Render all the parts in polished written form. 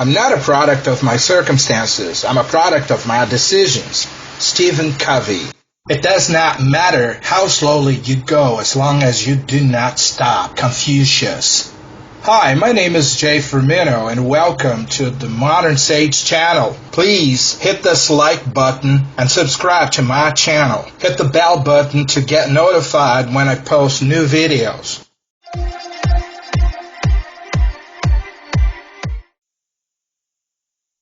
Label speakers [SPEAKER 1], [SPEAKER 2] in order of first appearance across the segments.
[SPEAKER 1] I'm not a product of my circumstances. I'm a product of my decisions. Stephen Covey. It does not matter how slowly you go as long as you do not stop. Confucius. Hi, my name is Jay Firmino and welcome to the Modern Sage channel. Please hit this like button and subscribe to my channel. Hit the bell button to get notified when I post new videos.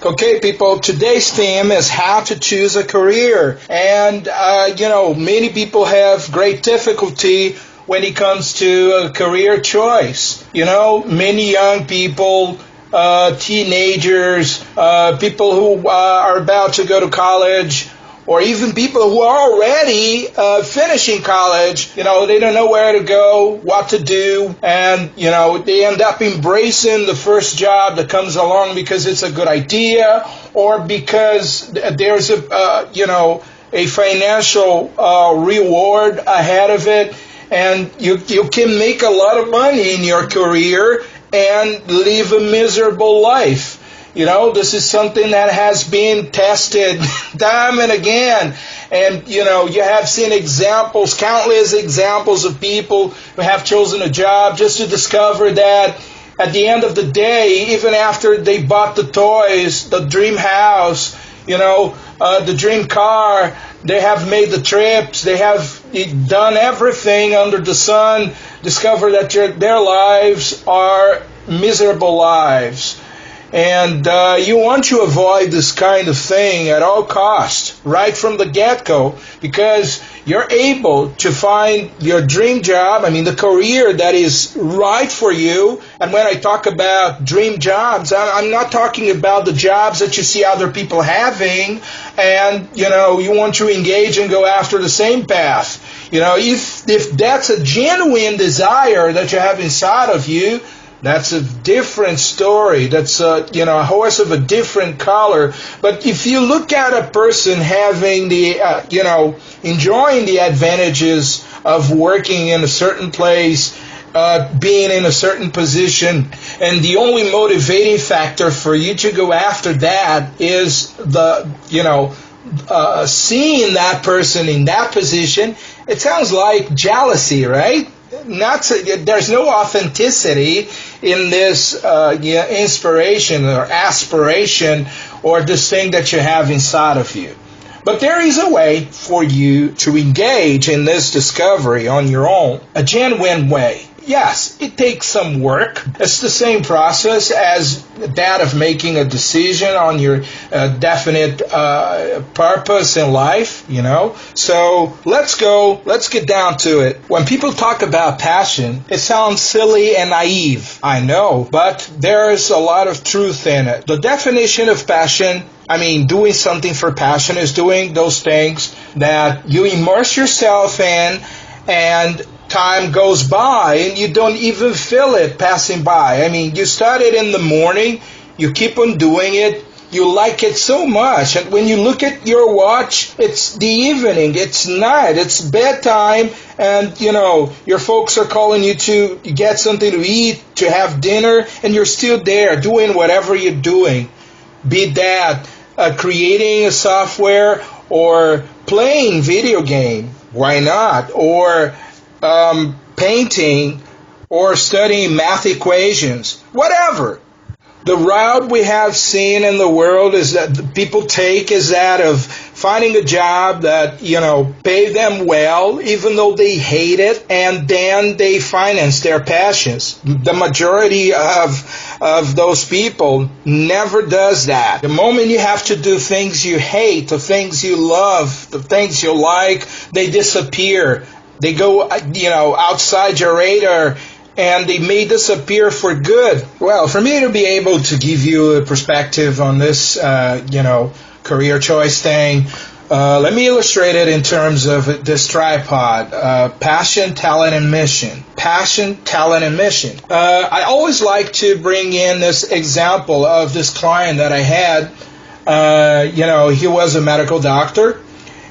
[SPEAKER 1] Okay, people, today's theme is how to choose a career. And, many people have great difficulty when it comes to a career choice. Many young people, teenagers, people who are about to go to college, or even people who are already finishing college, they don't know where to go, what to do, and, they end up embracing the first job that comes along because it's a good idea, or because there's a financial reward ahead of it, and you can make a lot of money in your career and live a miserable life. This is something that has been tested time and again. And, you have seen examples, countless examples of people who have chosen a job just to discover that at the end of the day, even after they bought the toys, the dream house, the dream car, they have made the trips, they have done everything under the sun, discover that their lives are miserable lives. And you want to avoid this kind of thing at all costs, right from the get-go, because you're able to find your dream job, the career that is right for you. And when I talk about dream jobs, I'm not talking about the jobs that you see other people having, and, you want to engage and go after the same path. If that's a genuine desire that you have inside of you, that's a different story. That's a horse of a different color. But if you look at a person having the, enjoying the advantages of working in a certain place, being in a certain position, and the only motivating factor for you to go after that is the, seeing that person in that position, it sounds like jealousy, right? There's no authenticity in this inspiration or aspiration or this thing that you have inside of you. But there is a way for you to engage in this discovery on your own, a genuine way. Yes, it takes some work. It's the same process as that of making a decision on your definite purpose in life, So let's get down to it. When people talk about passion, it sounds silly and naive, I know, but there is a lot of truth in it. The definition of passion, doing something for passion is doing those things that you immerse yourself in and time goes by and you don't even feel it passing by. You start it in the morning, you keep on doing it, you like it so much, and when you look at your watch, it's the evening, it's night, it's bedtime, and your folks are calling you to get something to eat, to have dinner, and you're still there doing whatever you're doing. Be that creating a software or playing video game, why not? Or painting or studying math equations, whatever. The route we have seen in the world is that the people take is that of finding a job that, pay them well, even though they hate it, and then they finance their passions. The majority of those people never does that. The moment you have to do things you hate, the things you love, the things you like, they disappear. They go, outside your radar, and they may disappear for good. Well, for me to be able to give you a perspective on this, career choice thing, let me illustrate it in terms of this tripod, passion, talent, and mission. Passion, talent, and mission. I always like to bring in this example of this client that I had. He was a medical doctor.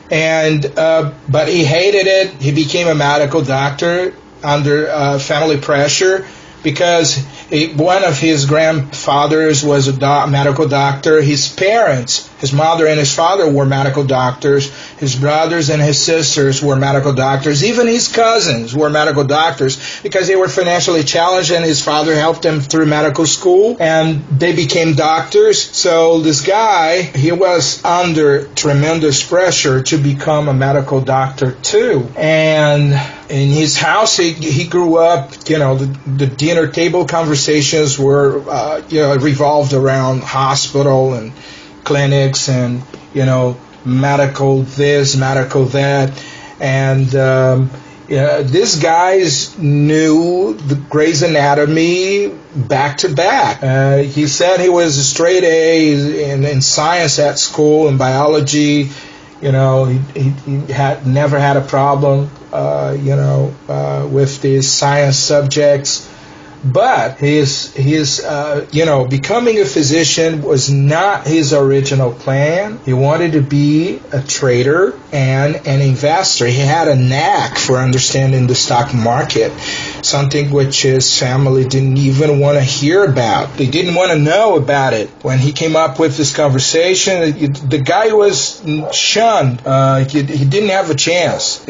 [SPEAKER 1] But he hated it. He became a medical doctor under family pressure because One of his grandfathers was a medical doctor. His parents, his mother and his father, were medical doctors. His brothers and his sisters were medical doctors. Even his cousins were medical doctors because they were financially challenged, and his father helped them through medical school, and they became doctors. So this guy, he was under tremendous pressure to become a medical doctor too. And in his house, he grew up, the dinner table conversations were, revolved around hospital and clinics and, medical this, medical that. And these guys knew the Grey's Anatomy back to back. He said he was a straight A in science at school, in biology. He had never had a problem, with these science subjects. But his becoming a physician was not his original plan. He wanted to be a trader and an investor. He had a knack for understanding the stock market, something which his family didn't even want to hear about. They didn't want to know about it. When he came up with this conversation, the guy was shunned. He didn't have a chance.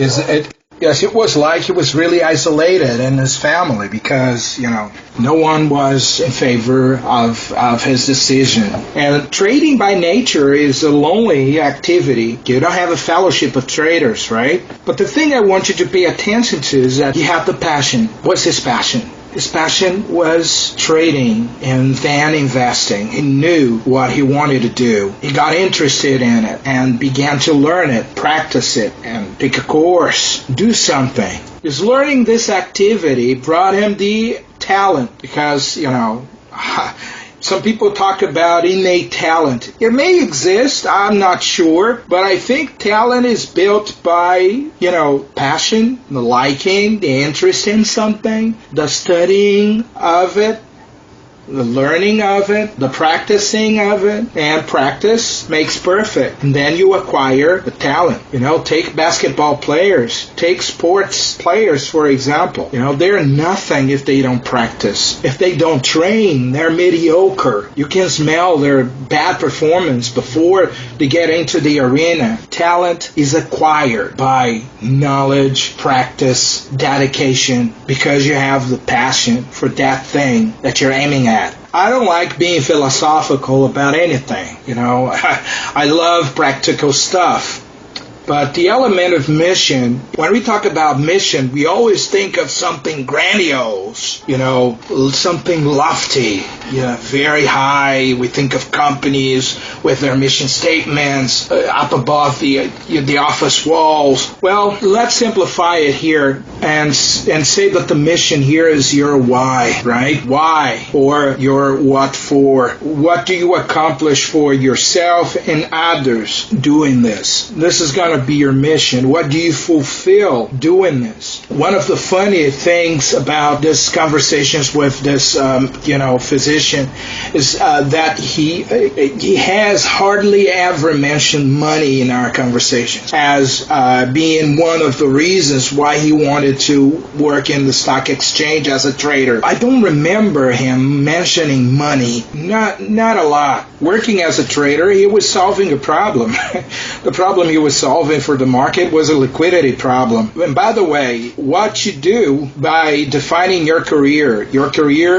[SPEAKER 1] Yes, it was like he was really isolated in his family because, no one was in favor of his decision. And trading by nature is a lonely activity. You don't have a fellowship of traders, right? But the thing I want you to pay attention to is that he had the passion. What's his passion? His passion was trading and then investing. He knew what he wanted to do. He got interested in it and began to learn it, practice it, and take a course, do something. His learning this activity brought him the talent because, some people talk about innate talent. It may exist, I'm not sure, but I think talent is built by, passion, the liking, the interest in something, the studying of it, the learning of it, the practicing of it, and practice makes perfect. And then you acquire the talent. Take basketball players, take sports players, for example. They're nothing if they don't practice. If they don't train, they're mediocre. You can smell their bad performance before they get into the arena. Talent is acquired by knowledge, practice, dedication, because you have the passion for that thing that you're aiming at. I don't like being philosophical about anything. I love practical stuff. But the element of mission, when we talk about mission, we always think of something grandiose, something lofty, very high. We think of companies with their mission statements up above the office walls. Well, let's simplify it here and say that the mission here is your why, right? Why, or your what for. What do you accomplish for yourself and others doing this? This is going to be your mission. What do you fulfill doing this? One of the funny things about this conversations with this, physician is that he has hardly ever mentioned money in our conversations as being one of the reasons why he wanted to work in the stock exchange as a trader. I don't remember him mentioning money. Not a lot. Working as a trader, he was solving a problem. The problem he was solving for the market was a liquidity problem. And by the way, what you do by defining your career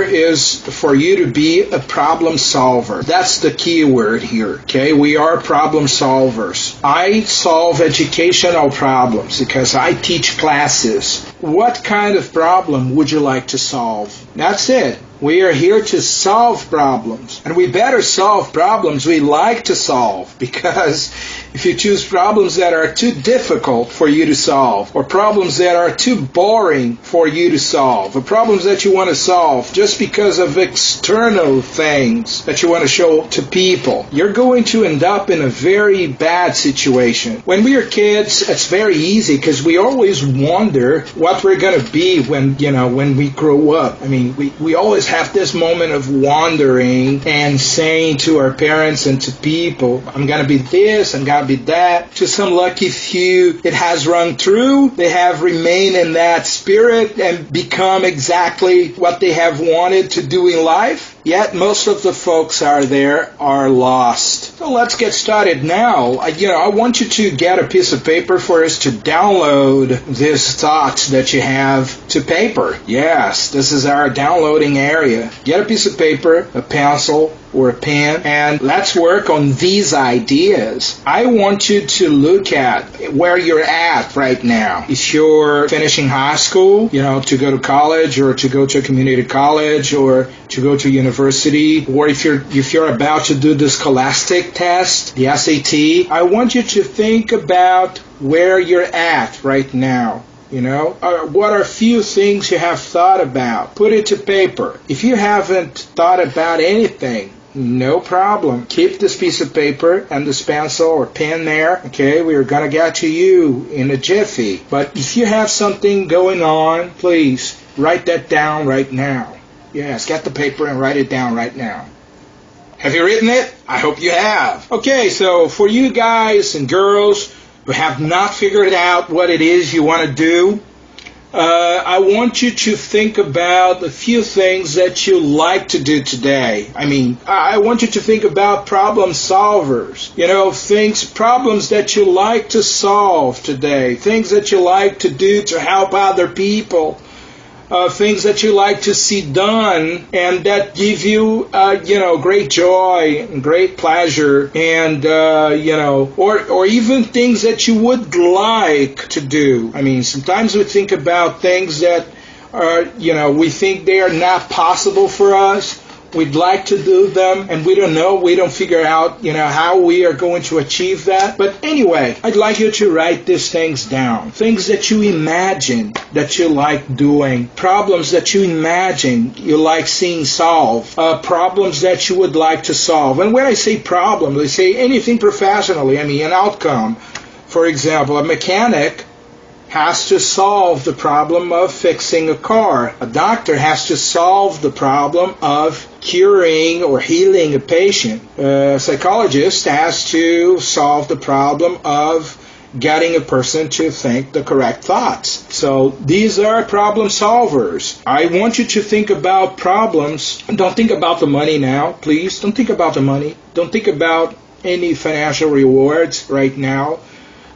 [SPEAKER 1] is for you to be a problem solver. That's the key word here, okay? We are problem solvers. I solve educational problems because I teach classes. What kind of problem would you like to solve? That's it. We are here to solve problems. And we better solve problems we like to solve, because if you choose problems that are too difficult for you to solve, or problems that are too boring for you to solve, or problems that you want to solve just because of external things that you want to show to people, you're going to end up in a very bad situation. When we are kids, it's very easy because we always wonder what we're going to be when we grow up. I mean, we always have this moment of wondering and saying to our parents and to people, I'm going to be this, I'm going not be that. To some lucky few, it has rung true. They have remained in that spirit and become exactly what they have wanted to do in life. Yet most of the folks out there are lost. So let's get started now. I want you to get a piece of paper for us to download these thoughts that you have to paper. Yes, this is our downloading area. Get a piece of paper, a pencil, or a pen, and let's work on these ideas. I want you to look at where you're at right now. If you're finishing high school, to go to college or to go to a community college or to go to university, or if you're about to do the scholastic test, the SAT, I want you to think about where you're at right now. What are a few things you have thought about? Put it to paper. If you haven't thought about anything, no problem. Keep this piece of paper and this pencil or pen there. Okay, we're going to get to you in a jiffy. But if you have something going on, please write that down right now. Yes, get the paper and write it down right now. Have you written it? I hope you have. Okay, so for you guys and girls who have not figured out what it is you want to do, I want you to think about a few things that you like to do today. I want you to think about problem solvers. Problems that you like to solve today. Things that you like to do to help other people. Things that you like to see done and that give you, great joy and great pleasure and, or even things that you would like to do. Sometimes we think about things that are, we think they are not possible for us. We'd like to do them, and we don't know. We don't figure out, how we are going to achieve that. But anyway, I'd like you to write these things down. Things that you imagine that you like doing. Problems that you imagine you like seeing solved. Problems that you would like to solve. And when I say problem, I say anything professionally. An outcome. For example, a mechanic has to solve the problem of fixing a car. A doctor has to solve the problem of curing or healing a patient. A psychologist has to solve the problem of getting a person to think the correct thoughts. So these are problem solvers. I want you to think about problems. Don't think about the money now, please. Don't think about the money. Don't think about any financial rewards right now.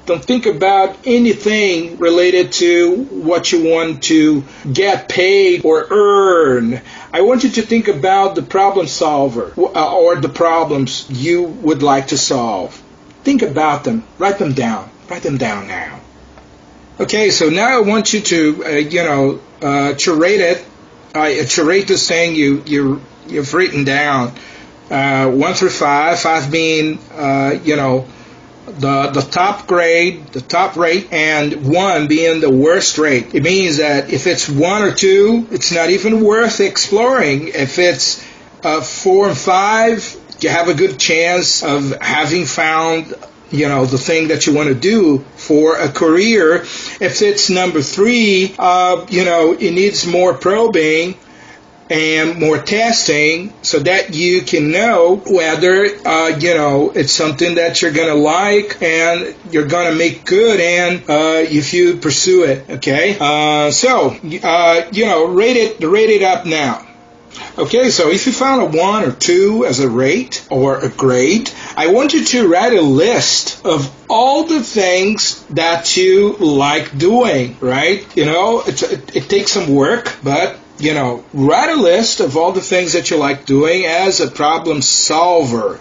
[SPEAKER 1] Don't think about anything related to what you want to get paid or earn. I want you to think about the problem solver or the problems you would like to solve. Think about them. Write them down. Write them down now. Okay, so now I want you to, to rate it. To rate this thing you've written down 1 through 5. 5 being, the top grade, the top rate, and 1 being the worst rate. It means that if it's 1 or 2, it's not even worth exploring. If it's 4 and 5, you have a good chance of having found, the thing that you want to do for a career. If it's number 3, it needs more probing and more testing so that you can know whether, it's something that you're going to like and you're going to make good and if you pursue it, okay? Rate it up now. Okay, so if you found a 1 or 2 as a rate or a grade, I want you to write a list of all the things that you like doing, right? It takes some work, but write a list of all the things that you like doing as a problem solver.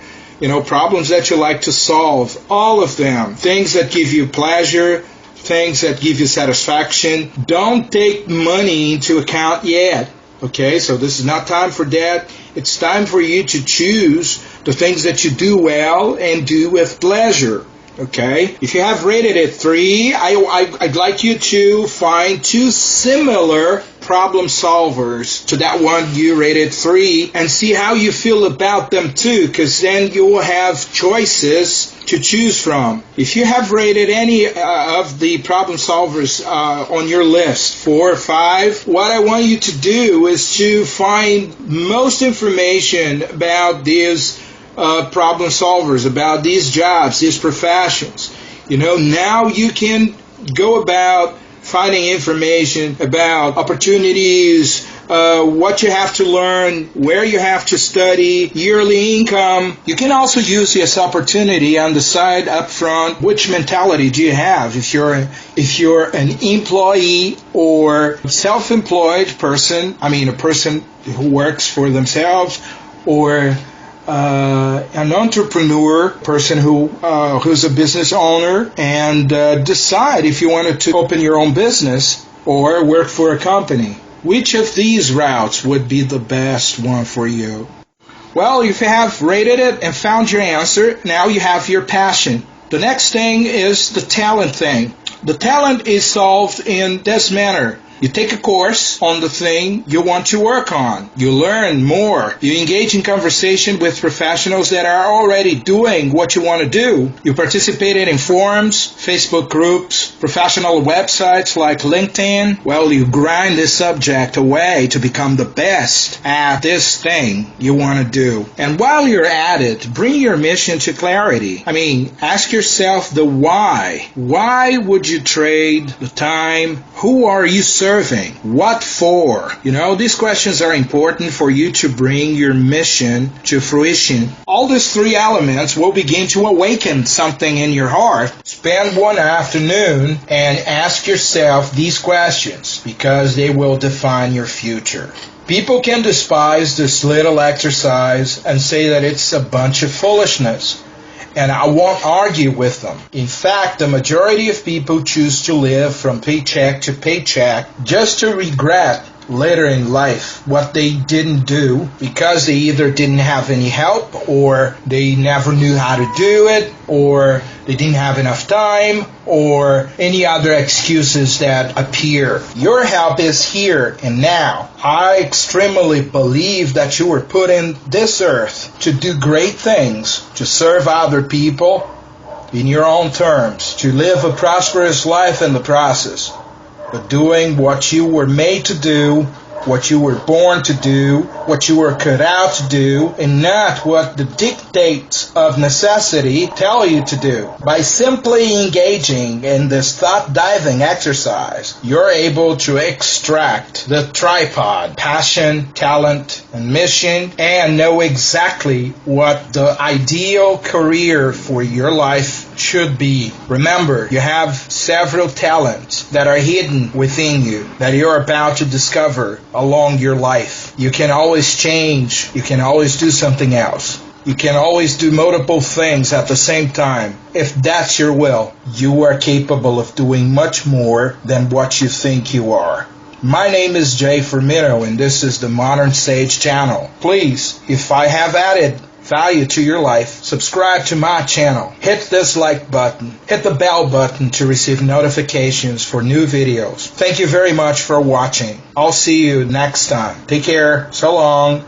[SPEAKER 1] Problems that you like to solve, all of them. Things that give you pleasure, things that give you satisfaction. Don't take money into account yet. Okay, so this is not time for that. It's time for you to choose the things that you do well and do with pleasure. Okay, if you have rated it 3, I'd like you to find 2 similar problem solvers to that one you rated 3 and see how you feel about them too, because then you will have choices to choose from. If you have rated any of the problem solvers on your list, 4 or 5, what I want you to do is to find most information about these problem solvers, about these jobs, these professions. Now you can go about finding information about opportunities, what you have to learn, where you have to study, yearly income. You can also use this opportunity on the side up front. Which mentality do you have? If you're an employee or self-employed person, a person who works for themselves, or an entrepreneur, person who's a business owner, and decide if you wanted to open your own business or work for a company. Which of these routes would be the best one for you? Well, if you have rated it and found your answer, now you have your passion. The next thing is the talent thing. The talent is solved in this manner. You take a course on the thing you want to work on. You learn more. You engage in conversation with professionals that are already doing what you want to do. You participate in forums, Facebook groups, professional websites like LinkedIn. Well, you grind this subject away to become the best at this thing you want to do. And while you're at it, bring your mission to clarity. Ask yourself the why. Why would you trade the time? Who are you serving? What for? These questions are important for you to bring your mission to fruition. All these three elements will begin to awaken something in your heart. Spend one afternoon and ask yourself these questions, because they will define your future. People can despise this little exercise and say that it's a bunch of foolishness. And I won't argue with them. In fact, the majority of people choose to live from paycheck to paycheck just to regret later in life what they didn't do, because they either didn't have any help, or they never knew how to do it, or they didn't have enough time, or any other excuses that appear. Your help is here and now. I extremely believe that you were put in this earth to do great things, to serve other people in your own terms, to live a prosperous life in the process. But doing what you were made to do, what you were born to do, what you were cut out to do, and not what the dictates of necessity tell you to do. By simply engaging in this thought-diving exercise, you're able to extract the tripod, passion, talent, and mission, and know exactly what the ideal career for your life should be. Remember, you have several talents that are hidden within you that you're about to discover along your life. You can always change. You can always do something else. You can always do multiple things at the same time. If that's your will, you are capable of doing much more than what you think you are. My name is Jay Firmino, and this is the Modern Sage channel. Please, if I have added value to your life, subscribe to my channel. Hit this like button. Hit the bell button to receive notifications for new videos. Thank you very much for watching. I'll see you next time. Take care. So long.